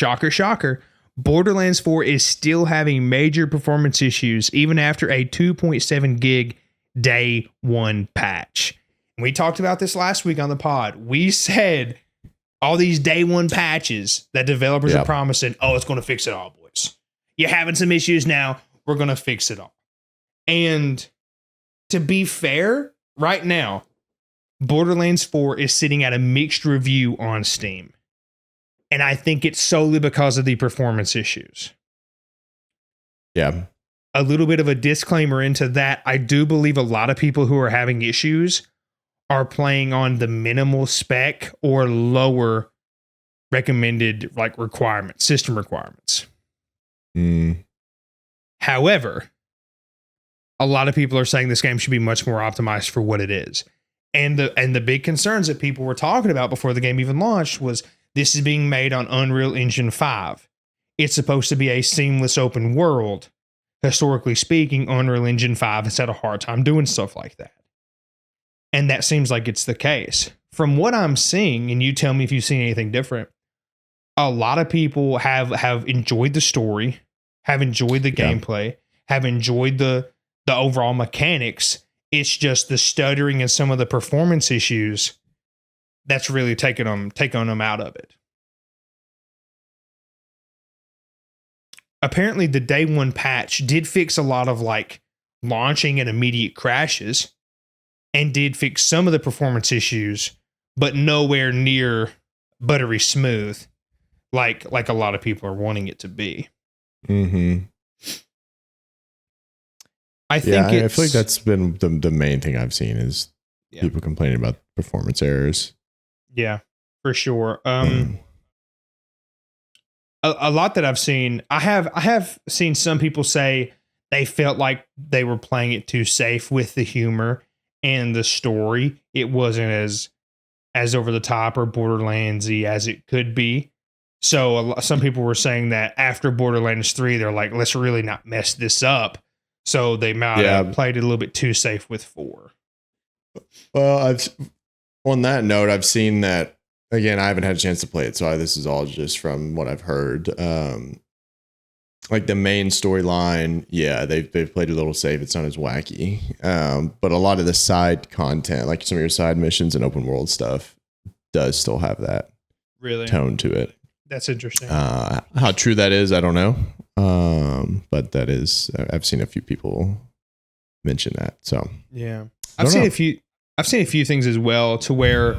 shocker, shocker, Borderlands 4 is still having major performance issues even after a 2.7 gig day one patch. And we talked about this last week on the pod. We said all these day one patches that developers are promising, oh, it's going to fix it all, boys. You're having some issues now. We're going to fix it all. And to be fair, right now, Borderlands 4 is sitting at a mixed review on Steam. And I think it's solely because of the performance issues. Yeah. A little bit of a disclaimer into that. I do believe a lot of people who are having issues are playing on the minimal spec or lower recommended like requirements, system requirements. However, a lot of people are saying this game should be much more optimized for what it is. And the big concerns that people were talking about before the game even launched was this is being made on Unreal Engine 5. It's supposed to be a seamless open world. Historically speaking, Unreal Engine 5 has had a hard time doing stuff like that. And that seems like it's the case. From what I'm seeing, and you tell me if you've seen anything different, a lot of people have enjoyed the story, have enjoyed the gameplay, have enjoyed the overall mechanics. It's just the stuttering and some of the performance issues that's really taking them out of it. Apparently, the day one patch did fix a lot of like launching and immediate crashes and did fix some of the performance issues, but nowhere near buttery smooth like a lot of people are wanting it to be. Mm-hmm. I feel like that's been the main thing I've seen is people complaining about performance errors. Yeah, for sure. A lot that I've seen, I have seen some people say they felt like they were playing it too safe with the humor and the story. It wasn't as over the top or Borderlands-y as it could be. So some people were saying that after Borderlands 3, they're like, let's really not mess this up. So they might have played it a little bit too safe with 4. Well, on that note, I've seen that, again, I haven't had a chance to play it, so this is all just from what I've heard. Like the main storyline, they've played a little safe. It's not as wacky. But a lot of the side content, like some of your side missions and open world stuff, does still have that tone to it. That's interesting. How true that is, I don't know. But that is, I've seen a few people mention that. So yeah, I've seen a few things as well to where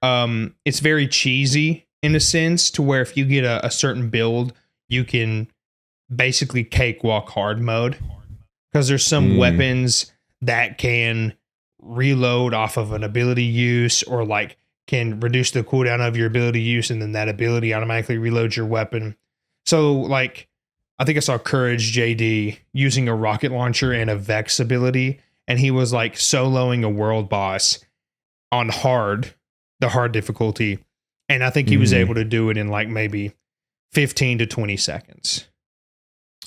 it's very cheesy in a sense to where if you get a certain build, you can basically cakewalk hard mode because there's some weapons that can reload off of an ability use or like can reduce the cooldown of your ability use, and then that ability automatically reloads your weapon. So like, I think I saw Courage JD using a rocket launcher and a Vex ability, and he was like soloing a world boss on the hard difficulty. And I think he was able to do it in like maybe 15 to 20 seconds.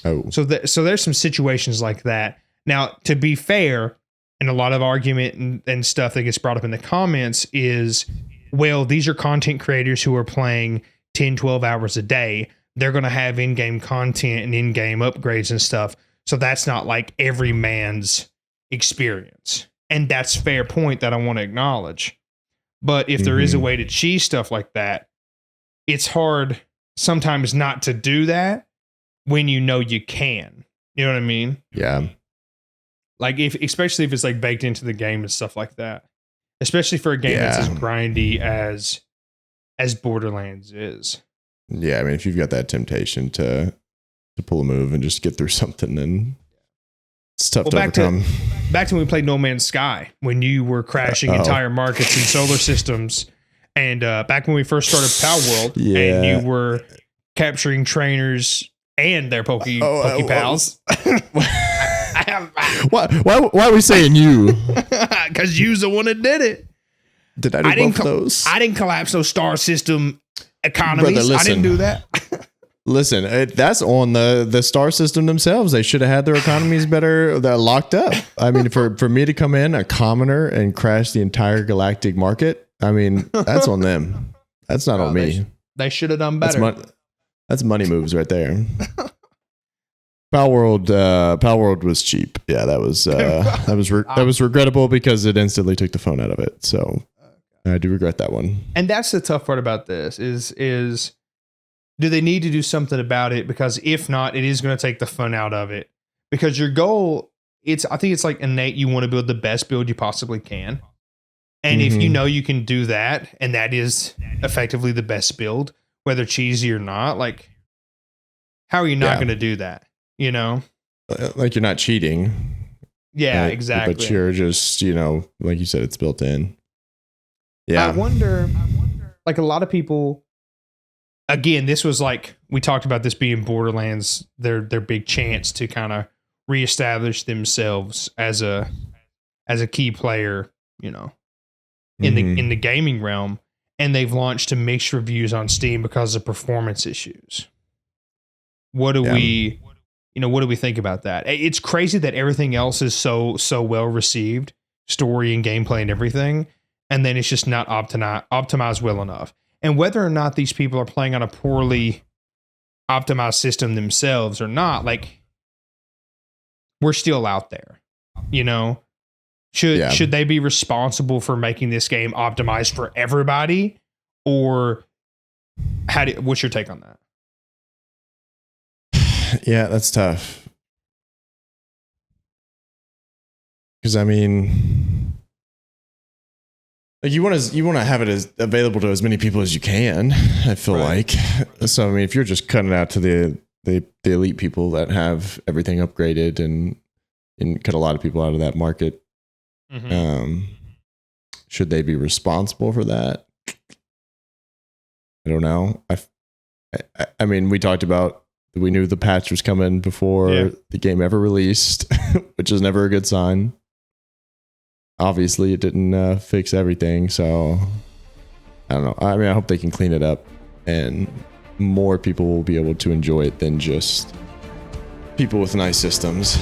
Oh, so there's some situations like that. Now, to be fair, and a lot of argument and stuff that gets brought up in the comments is, well, these are content creators who are playing 10, 12 hours a day. They're going to have in-game content and in-game upgrades and stuff. So that's not like every man's experience. And that's a fair point that I want to acknowledge. But if there is a way to cheese stuff like that, it's hard sometimes not to do that when you know you can. You know what I mean? Yeah. Like especially if it's like baked into the game and stuff like that. Especially for a game that's as grindy as Borderlands is. Yeah, I mean, if you've got that temptation to pull a move and just get through something, then it's tough to overcome. Back to when we played No Man's Sky, when you were crashing entire markets and solar systems, and back when we first started Pal World, and you were capturing trainers and their Pokepals. Why are we saying you? Because you's the one that did it. Did I do both those? I didn't collapse those star system economies. Brother, listen. I didn't do that. Listen, that's on the star system themselves. They should have had their economies better locked up. I mean, for me to come in, a commoner, and crash the entire galactic market, I mean, that's on them. That's not on me. They should have done better. That's money moves right there. Pal World was cheap. Yeah, that was regrettable because it instantly took the phone out of it. So I do regret that one. And that's the tough part about this is do they need to do something about it? Because if not, it is going to take the fun out of it. Because your goal, I think it's like innate. You want to build the best build you possibly can. And if you know you can do that, and that is effectively the best build, whether cheesy or not, like, how are you not going to do that? You know? Like, you're not cheating. Yeah, exactly. But you're just, like you said, it's built in. Yeah. I wonder, like, a lot of people, again, this was like, we talked about this being Borderlands, their big chance to kind of reestablish themselves as a key player, in the gaming realm, and they've launched to mixed reviews on Steam because of performance issues. What do we think about that? It's crazy that everything else is so well received, story and gameplay and everything, and then it's just not optimized well enough. And whether or not these people are playing on a poorly optimized system themselves or not, like, we're still out there, Should they be responsible for making this game optimized for everybody, or what's your take on that? Yeah, that's tough. Because I mean, like, you want to have it as available to as many people as you can. I feel like. So I mean, if you're just cutting out to the elite people that have everything upgraded and cut a lot of people out of that market. Should they be responsible for that? I don't know. I mean, we talked about, we knew the patch was coming before the game ever released, which is never a good sign. Obviously, it didn't fix everything, so I don't know. I mean, I hope they can clean it up and more people will be able to enjoy it than just people with nice systems,